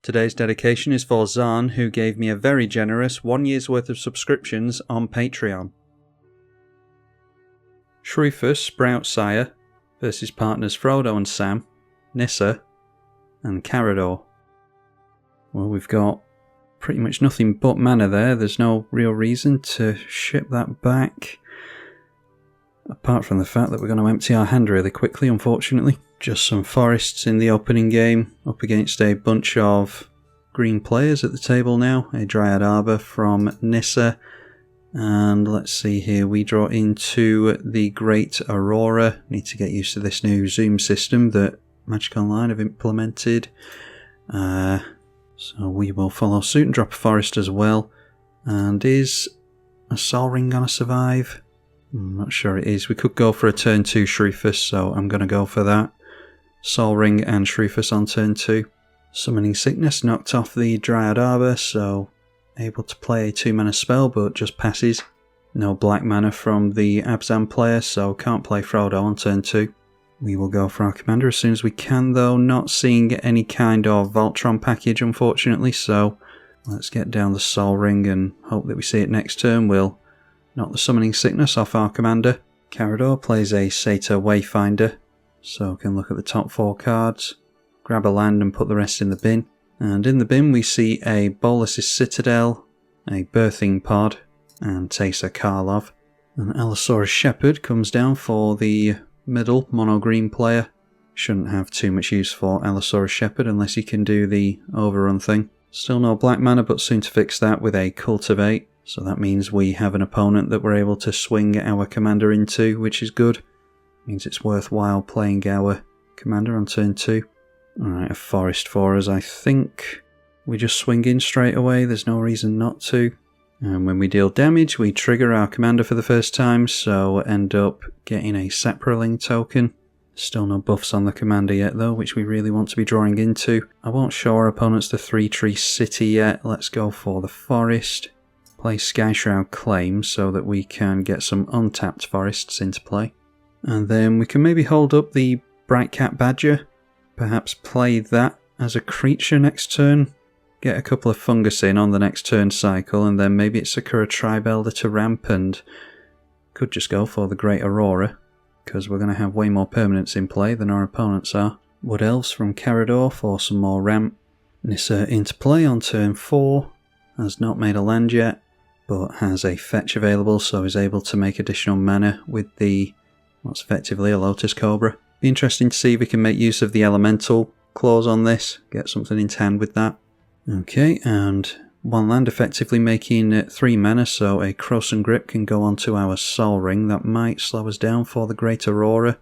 Today's dedication is for Zahn, who gave me a very generous 1 year's worth of subscriptions on Patreon. Shroofus Voltron versus partners Frodo and Sam, Nissa, and Carador. Well, we've got pretty much nothing but mana there. There's no real reason to ship that back, apart from the fact that we're going to empty our hand really quickly, unfortunately. Just some forests in the opening game, up against a bunch of green players at the table now. A Dryad Arbor from Nissa. And let's see here, we draw into the Great Aurora. Need to get used to this new zoom system that Magic Online have implemented. So we will follow suit and drop a forest as well. And is a Sol Ring going to survive? I'm not sure it is. We could go for a turn 2 Shroofus, so I'm going to go for that. Sol Ring and Shroofus on turn 2. Summoning Sickness knocked off the Dryad Arbor, so able to play a 2-mana spell, but just passes. No black mana from the Abzan player, so can't play Frodo on turn 2. We will go for our commander as soon as we can, though. Not seeing any kind of Voltron package, unfortunately, so let's get down the Sol Ring and hope that we see it next turn. We'll knock the Summoning Sickness off our commander. Carador plays a Satyr Wayfinder, so can look at the top 4 cards, grab a land and put the rest in the bin. And in the bin we see a Bolas's Citadel, a Birthing Pod, and Teysa Karlov. An Allosaurus Shepherd comes down for the middle mono-green player. Shouldn't have too much use for Allosaurus Shepherd unless he can do the overrun thing. Still no black mana, but soon to fix that with a Cultivate. So that means we have an opponent that we're able to swing our commander into, which is good. Means it's worthwhile playing our commander on turn 2. Alright, a forest for us. I think we just swing in straight away. There's no reason not to. And when we deal damage, we trigger our commander for the first time, so end up getting a Saproling token. Still no buffs on the commander yet though, which we really want to be drawing into. I won't show our opponents the 3-tree city yet. Let's go for the forest. Play Skyshroud Claim so that we can get some untapped forests into play. And then we can maybe hold up the Brightcat Badger. Perhaps play that as a creature next turn. Get a couple of fungus in on the next turn cycle, and then maybe it's Sakura Tribelder to ramp, and could just go for the Great Aurora, because we're going to have way more permanents in play than our opponents are. Wood Elves from Carador for some more ramp. Nissa into play on turn 4. Has not made a land yet, but has a fetch available, so is able to make additional mana with the what's effectively a Lotus Cobra. Be interesting to see if we can make use of the elemental clause on this, get something into hand with that. Okay, and 1 land effectively making 3 mana, so a Krosan Grip can go onto our Sol Ring. That might slow us down for the Great Aurora,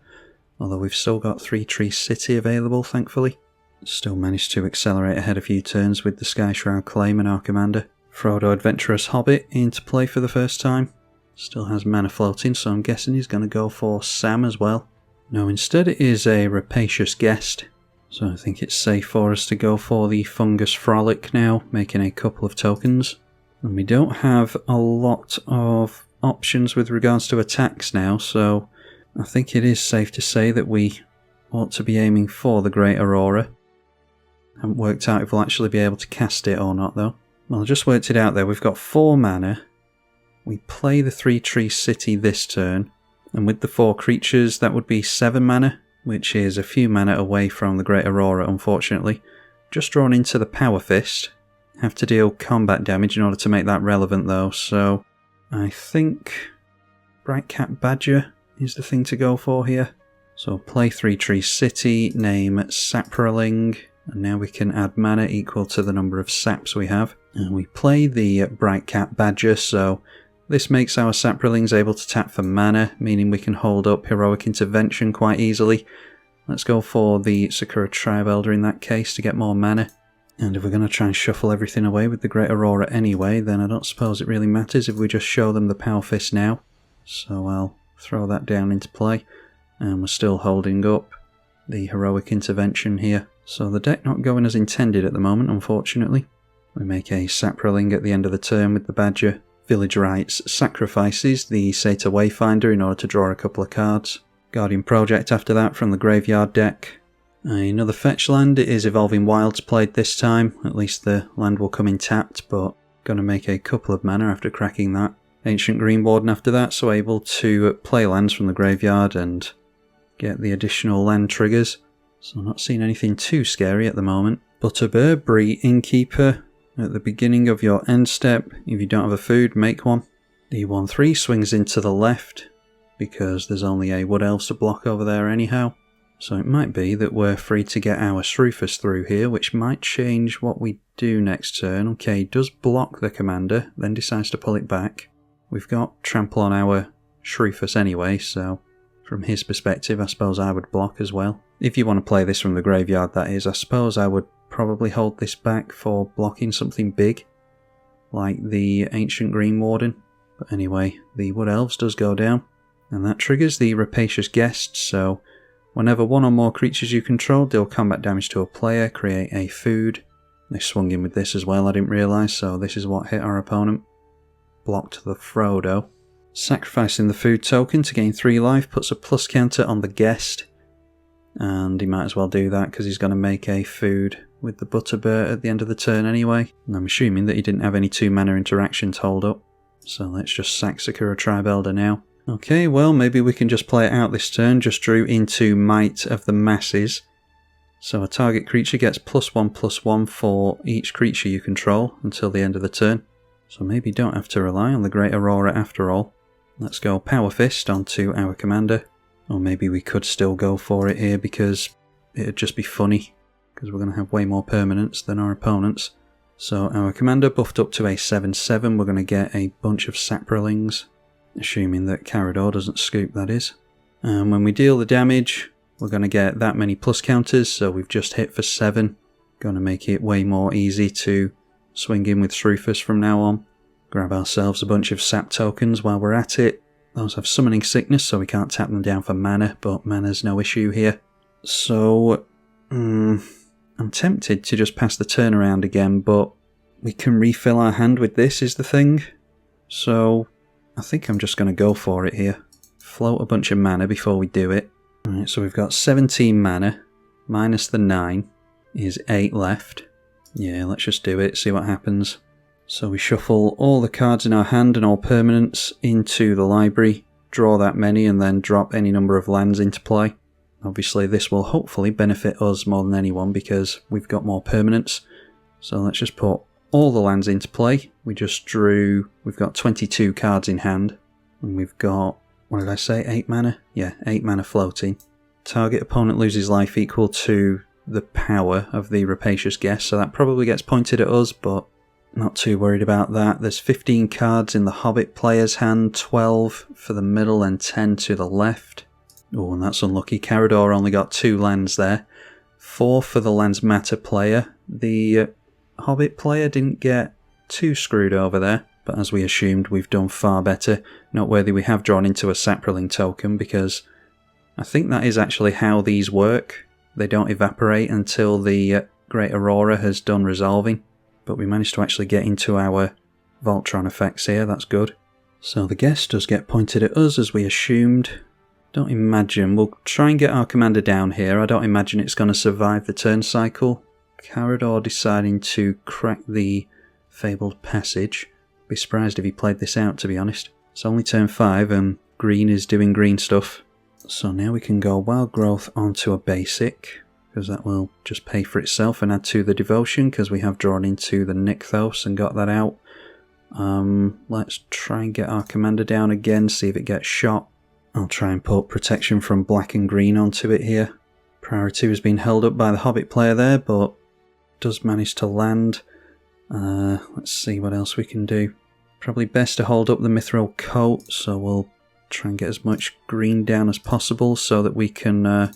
although we've still got 3-tree city available, thankfully. Still managed to accelerate ahead a few turns with the Skyshroud Claim and our commander. Frodo Adventurous Hobbit into play for the first time. Still has mana floating, so I'm guessing he's going to go for Sam as well. No, instead it is a Rapacious Guest, so I think it's safe for us to go for the Fungus Frolic now, making a couple of tokens. And we don't have a lot of options with regards to attacks now, so I think it is safe to say that we ought to be aiming for the Great Aurora. Haven't worked out if we'll actually be able to cast it or not though. Well, I just worked it out there. We've got 4 mana. We play the 3-tree city this turn. And with the 4 creatures, that would be 7 mana, which is a few mana away from the Great Aurora, unfortunately. Just drawn into the Power Fist. Have to deal combat damage in order to make that relevant, though, so I think Brightcat Badger is the thing to go for here. So play 3-tree city, name Saproling, and now we can add mana equal to the number of saps we have. And we play the Brightcat Badger, so this makes our Saprolings able to tap for mana, meaning we can hold up Heroic Intervention quite easily. Let's go for the Sakura Tribelder in that case to get more mana. And if we're going to try and shuffle everything away with the Great Aurora anyway, then I don't suppose it really matters if we just show them the Power Fist now. So I'll throw that down into play. And we're still holding up the Heroic Intervention here. So the deck not going as intended at the moment, unfortunately. We make a Saproling at the end of the turn with the Badger. Village Rites sacrifices the Satyr Wayfinder in order to draw a couple of cards. Guardian Project after that from the graveyard deck. Another fetch land. It is Evolving Wilds played this time. At least the land will come in tapped, but gonna make a couple of mana after cracking that. Ancient Green Warden after that, so able to play lands from the graveyard and get the additional land triggers. So not seeing anything too scary at the moment. Butterbird, Bree, Innkeeper. At the beginning of your end step, if you don't have a food, make one. The 1/3 swings into the left, because there's only a Wood Elves to block over there anyhow. So it might be that we're free to get our Shroofus through here, which might change what we do next turn. Okay, he does block the commander, then decides to pull it back. We've got trample on our Shroofus anyway, so from his perspective I suppose I would block as well. If you want to play this from the graveyard, that is. I suppose I would probably hold this back for blocking something big, like the Ancient Green Warden. But anyway, the Wood Elves does go down, and that triggers the Rapacious Guest, so whenever one or more creatures you control deal combat damage to a player, create a food. They swung in with this as well, I didn't realise, so this is what hit our opponent. Blocked the Frodo. Sacrificing the food token to gain 3 life puts a plus counter on the guest, and he might as well do that because he's going to make a food with the Butterbird at the end of the turn anyway. And I'm assuming that he didn't have any 2 mana interactions hold up, so let's just sack Sakura Tribalda now. Okay, well maybe we can just play it out this turn. Just drew into Might of the Masses. So a target creature gets +1/+1 for each creature you control until the end of the turn. So maybe don't have to rely on the Great Aurora after all. Let's go Power Fist onto our commander. Or maybe we could still go for it here because it'd just be funny, because we're going to have way more permanents than our opponents. So our commander buffed up to a 7/7. We're going to get a bunch of Saprolings, assuming that Carador doesn't scoop, that is. And when we deal the damage, we're going to get that many plus counters, so we've just hit for 7. Going to make it way more easy to swing in with Shroofus from now on. Grab ourselves a bunch of sap tokens while we're at it. Those have Summoning Sickness, so we can't tap them down for mana, but mana's no issue here. So, I'm tempted to just pass the turn around again, but we can refill our hand with this is the thing. So, I think I'm just going to go for it here. Float a bunch of mana before we do it. Alright, so we've got 17 mana, minus the 9 is 8 left. Yeah, let's just do it, see what happens. So we shuffle all the cards in our hand and all permanents into the library, draw that many, and then drop any number of lands into play. Obviously this will hopefully benefit us more than anyone because we've got more permanents. So let's just put all the lands into play. We've got 22 cards in hand, and we've got, what did I say, 8 mana? Yeah, 8 mana floating. Target opponent loses life equal to the power of the Rapacious Guest, so that probably gets pointed at us, but not too worried about that. There's 15 cards in the Hobbit player's hand, 12 for the middle and 10 to the left. Oh, and that's unlucky. Carador only got 2 lands there. 4 for the Lands Matter player. The Hobbit player didn't get too screwed over there, but as we assumed, we've done far better. Noteworthy, we have drawn into a Saproling token because I think that is actually how these work. They don't evaporate until the Great Aurora has done resolving. But we managed to actually get into our Voltron effects here, that's good. So the guest does get pointed at us as we assumed. Don't imagine, we'll try and get our commander down here. I don't imagine it's going to survive the turn cycle. Carador deciding to crack the Fabled Passage. Be surprised if he played this out, to be honest. It's only turn 5 and green is doing green stuff. So now we can go Wild Growth onto a basic, because that will just pay for itself, and add to the Devotion because we have drawn into the Nykthos and got that out. Let's try and get our commander down again, see if it gets shot. I'll try and put protection from black and green onto it here. Priority has been held up by the Hobbit player there, but does manage to land. Let's see what else we can do. Probably best to hold up the Mithril Coat, so we'll try and get as much green down as possible so that we can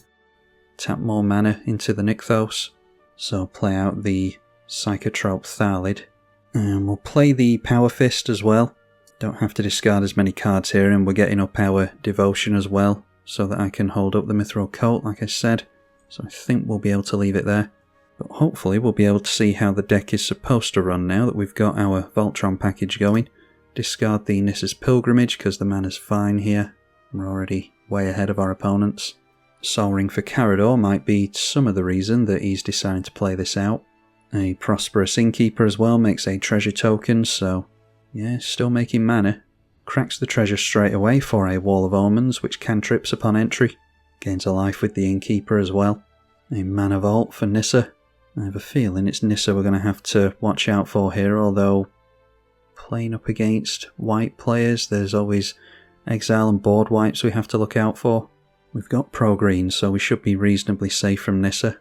tap more mana into the Nykthos. So play out the Psychotrope Thalid. And we'll play the Power Fist as well. Don't have to discard as many cards here, and we're getting up our Devotion as well, so that I can hold up the Mithril Coat, like I said. So I think we'll be able to leave it there. But hopefully we'll be able to see how the deck is supposed to run now that we've got our Voltron package going. Discard the Nissa's Pilgrimage because the mana's fine here. We're already way ahead of our opponents. Sol Ring for Carador might be some of the reason that he's deciding to play this out. A Prosperous Innkeeper as well makes a treasure token, so yeah, still making mana. Cracks the treasure straight away for a Wall of Omens, which cantrips upon entry. Gains a life with the Innkeeper as well. A Mana Vault for Nissa. I have a feeling it's Nissa we're going to have to watch out for here, although playing up against white players, there's always exile and board wipes we have to look out for. We've got pro-green, so we should be reasonably safe from Nissa.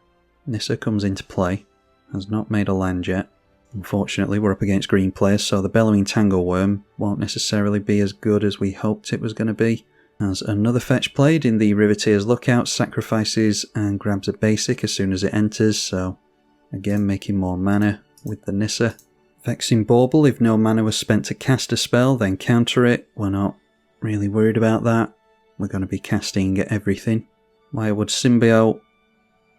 Nissa comes into play. Has not made a land yet. Unfortunately, we're up against green players, so the Bellowing Tangleworm won't necessarily be as good as we hoped it was going to be. As another fetch played in the Riveteer's Lookout, sacrifices and grabs a basic as soon as it enters, so again making more mana with the Nissa. Vexing Bauble, if no mana was spent to cast a spell, then counter it. We're not really worried about that. We're going to be casting everything. Wirewood Symbiote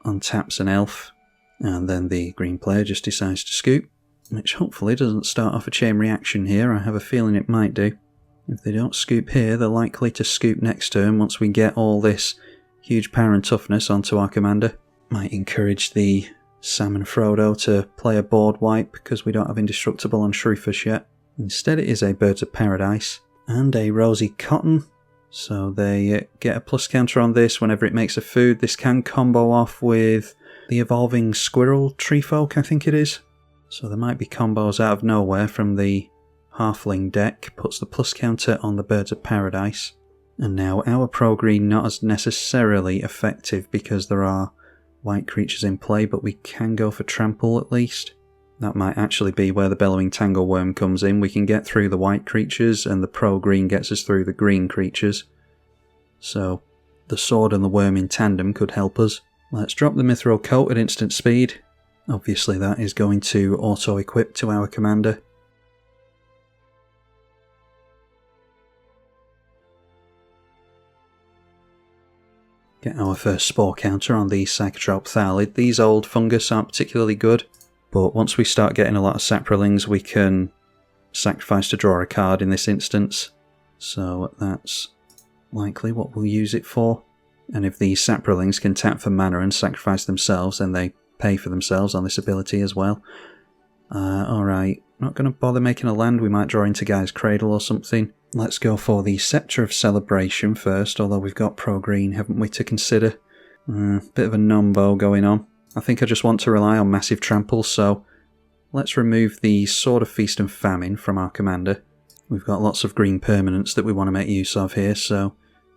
untaps an elf, and then the green player just decides to scoop, which hopefully doesn't start off a chain reaction here. I have a feeling it might do. If they don't scoop here, they're likely to scoop next turn once we get all this huge power and toughness onto our commander. Might encourage the Sam and Frodo to play a board wipe because we don't have Indestructible on Shroofus yet. Instead it is a Birds of Paradise and a Rosy Cotton. So they get a plus counter on this whenever it makes a food. This can combo off with the Evolving Squirrel Treefolk, I think it is. So there might be combos out of nowhere from the Halfling deck. Puts the plus counter on the Birds of Paradise. And now our pro-green not as necessarily effective because there are white creatures in play, but we can go for trample at least. That might actually be where the Bellowing Tangleworm comes in. We can get through the white creatures and the pro-green gets us through the green creatures. So the sword and the worm in tandem could help us. Let's drop the Mithril Coat at instant speed. Obviously that is going to auto-equip to our commander. Get our first spore counter on the Psychotrope Thalid. These old fungus aren't particularly good, but once we start getting a lot of saprolings we can sacrifice to draw a card in this instance. So that's likely what we'll use it for. And if these saprolings can tap for mana and sacrifice themselves, then they pay for themselves on this ability as well. Alright, not going to bother making a land. We might draw into Guy's Cradle or something. Let's go for the Sceptre of Celebration first, although we've got pro-green, haven't we, to consider. Bit of a nombo going on. I think I just want to rely on massive trample, so let's remove the Sword of Feast and Famine from our commander. We've got lots of green permanents that we want to make use of here, so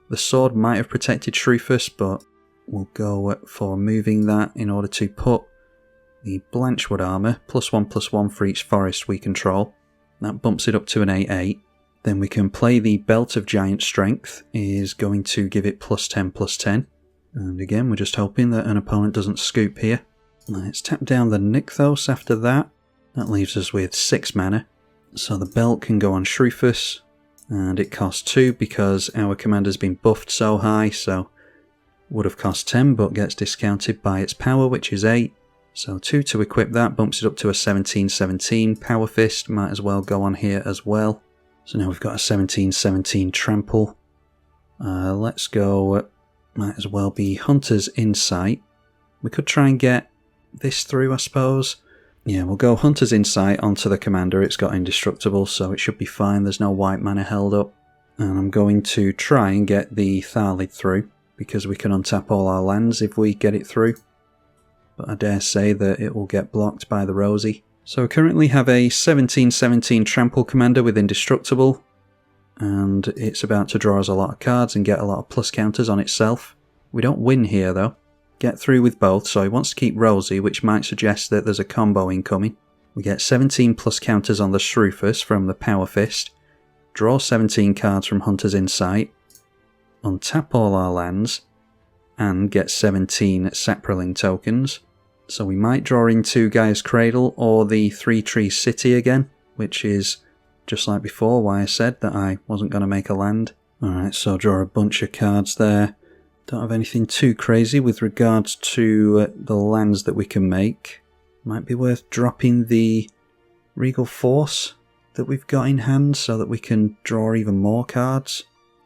the sword might have protected Shroofus, but we'll go for moving that in order to put the Blanchwood Armour, +1/+1 for each forest we control. That bumps it up to an 8/8. Then we can play the Belt of Giant Strength, is going to give it +10/+10. And again, we're just hoping that an opponent doesn't scoop here. Let's tap down the Nykthos after that. That leaves us with 6 mana. So the Belt can go on Shroofus, and it costs 2 because our commander's been buffed so high, so would have cost 10 but gets discounted by its power, which is 8. So 2 to equip that, bumps it up to a 17/17. Power Fist might as well go on here as well. So now we've got a 17/17 trample. Let's go, might as well be Hunter's Insight. We could try and get this through, I suppose. Yeah, we'll go Hunter's Insight onto the commander. It's got Indestructible, so it should be fine. There's no white mana held up. And I'm going to try and get the Thalid through, because we can untap all our lands if we get it through. But I dare say that it will get blocked by the Rosy. So we currently have a 17/17 trample commander with Indestructible, and it's about to draw us a lot of cards and get a lot of plus counters on itself. We don't win here though. Get through with both, so he wants to keep Rosy, which might suggest that there's a combo incoming. We get 17 plus counters on the Shroofus from the Power Fist, draw 17 cards from Hunter's Insight, untap all our lands, and get 17 saproling tokens. So we might draw into Gaia's Cradle or the 3-tree city again, which is just like before why I said that I wasn't going to make a land. Alright, so draw a bunch of cards there. Don't have anything too crazy with regards to the lands that we can make. Might be worth dropping the Regal Force that we've got in hand so that we can draw even more cards.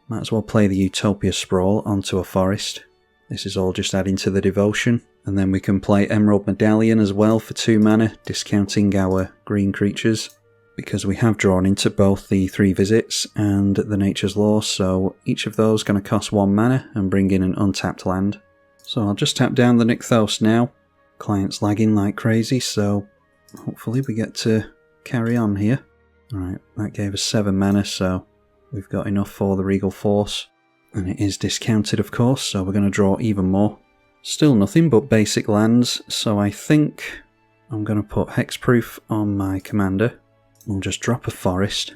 Might as well play the Utopia Sprawl onto a forest. This is all just adding to the devotion. And then we can play Emerald Medallion as well for 2 mana, discounting our green creatures, because we have drawn into both the 3 visits and the Nature's Law, so each of those going to cost 1 mana and bring in an untapped land. So I'll just tap down the Nykthos now. Client's lagging like crazy, so hopefully we get to carry on here. Alright, that gave us 7 mana, so we've got enough for the Regal Force. And it is discounted, of course, so we're going to draw even more. Still nothing but basic lands, so I think I'm going to put Hexproof on my commander. We'll just drop a forest,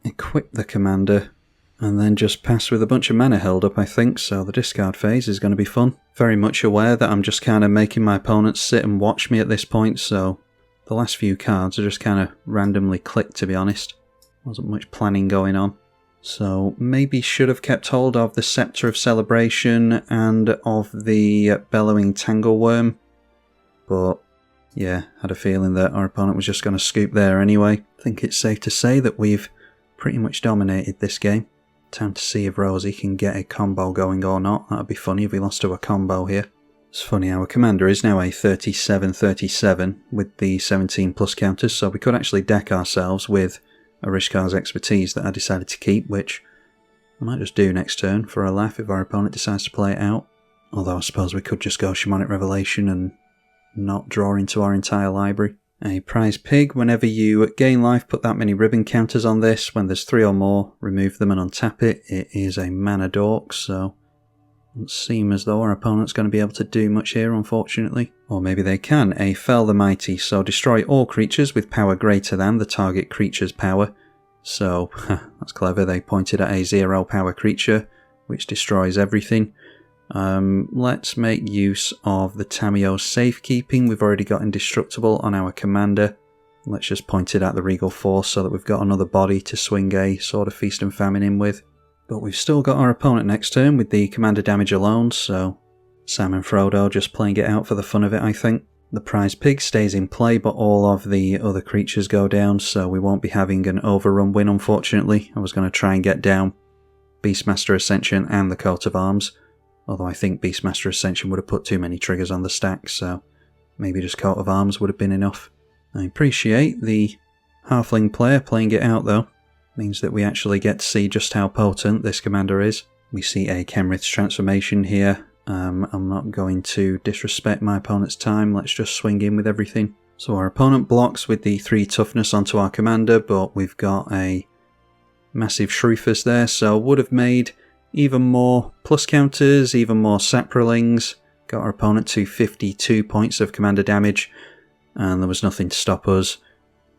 equip the commander, and then just pass with a bunch of mana held up, I think, so the discard phase is going to be fun. Very much aware that I'm just kind of making my opponents sit and watch me at this point, so the last few cards are just kind of randomly clicked, to be honest. Wasn't much planning going on. So maybe should have kept hold of the Scepter of Celebration and of the Bellowing Tangleworm. But yeah, had a feeling that our opponent was just going to scoop there anyway. I think it's safe to say that we've pretty much dominated this game. Time to see if Rosie can get a combo going or not. That'd be funny if we lost to a combo here. It's funny, our commander is now a 37-37 with the 17 plus counters, so we could actually deck ourselves with Arishkar's Expertise that I decided to keep, which I might just do next turn for a laugh if our opponent decides to play it out. Although I suppose we could just go Shamanic Revelation and not draw into our entire library. A prize pig, whenever you gain life, put that many ribbon counters on this. When there's 3 or more, remove them and untap it. It is a mana dork, so it doesn't seem as though our opponent's going to be able to do much here, unfortunately. Or maybe they can. A Fell the Mighty, so destroy all creatures with power greater than the target creature's power. So, that's clever, they pointed at a 0 power creature, which destroys everything. Let's make use of the Tamiyo's Safekeeping. We've already got Indestructible on our commander. Let's just point it at the Regal Force so that we've got another body to swing a Sword of Feast and Famine in with. But we've still got our opponent next turn with the commander damage alone, so Sam and Frodo just playing it out for the fun of it, I think. The prize pig stays in play, but all of the other creatures go down, so we won't be having an overrun win, unfortunately. I was going to try and get down Beastmaster Ascension and the Coat of Arms, although I think Beastmaster Ascension would have put too many triggers on the stack, so maybe just Coat of Arms would have been enough. I appreciate the Halfling player playing it out, though. Means that we actually get to see just how potent this commander is. We see a Kenrith's Transformation here. I'm not going to disrespect my opponent's time, let's just swing in with everything. So our opponent blocks with the 3 toughness onto our commander, but we've got a massive Shroofus there, so would have made even more plus counters, even more Saprolings. Got our opponent to 52 points of commander damage, and there was nothing to stop us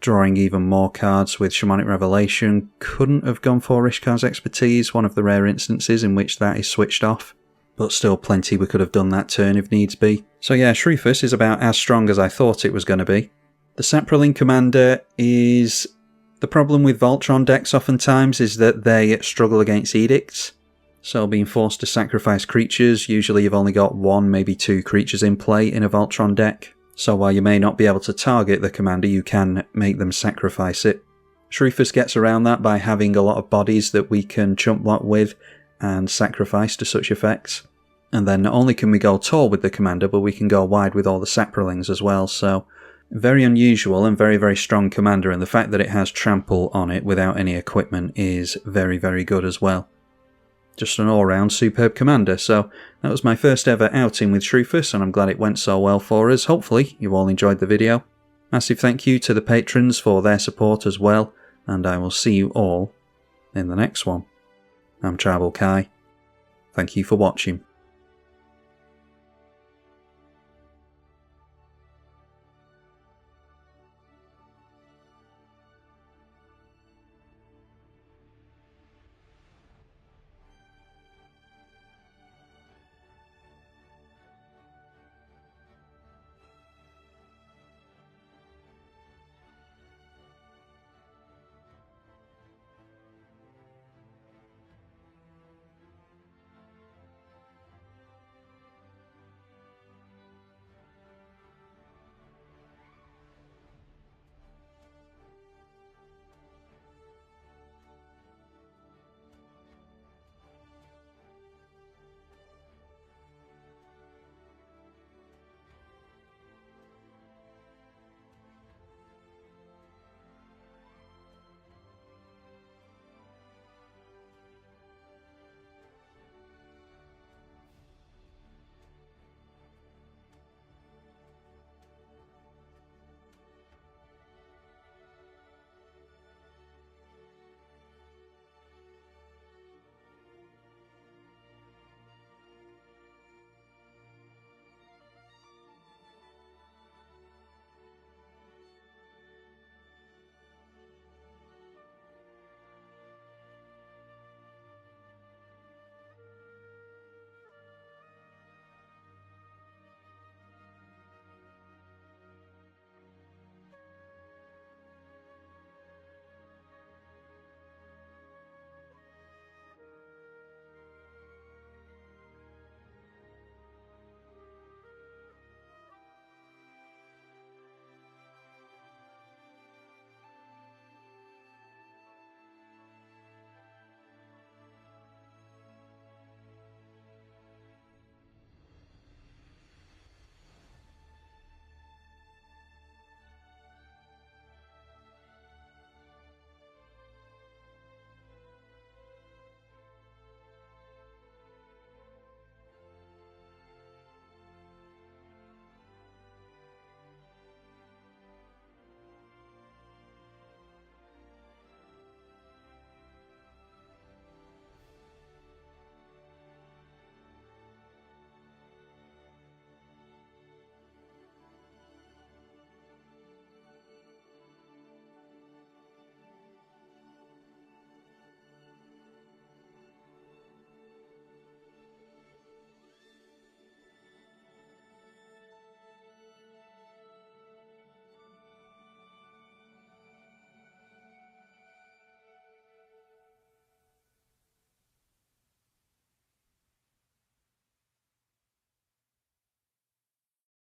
drawing even more cards with Shamanic Revelation. Couldn't have gone for Ishkar's Expertise, one of the rare instances in which that is switched off. But still plenty we could have done that turn if needs be. So yeah, Shroofus is about as strong as I thought it was going to be. The Saproling commander is... The problem with Voltron decks oftentimes is that they struggle against edicts. So being forced to sacrifice creatures, usually you've only got 1, maybe 2 creatures in play in a Voltron deck. So while you may not be able to target the commander, you can make them sacrifice it. Shroofus gets around that by having a lot of bodies that we can chump block with and sacrifice to such effects. And then not only can we go tall with the commander, but we can go wide with all the Saprolings as well, so very unusual and very, very strong commander, and the fact that it has trample on it without any equipment is very, very good as well. Just an all-round superb commander, so that was my first ever outing with Shroofus, and I'm glad it went so well for us. Hopefully you all enjoyed the video. Massive thank you to the patrons for their support as well, and I will see you all in the next one. I'm tribalkai. Thank you for watching.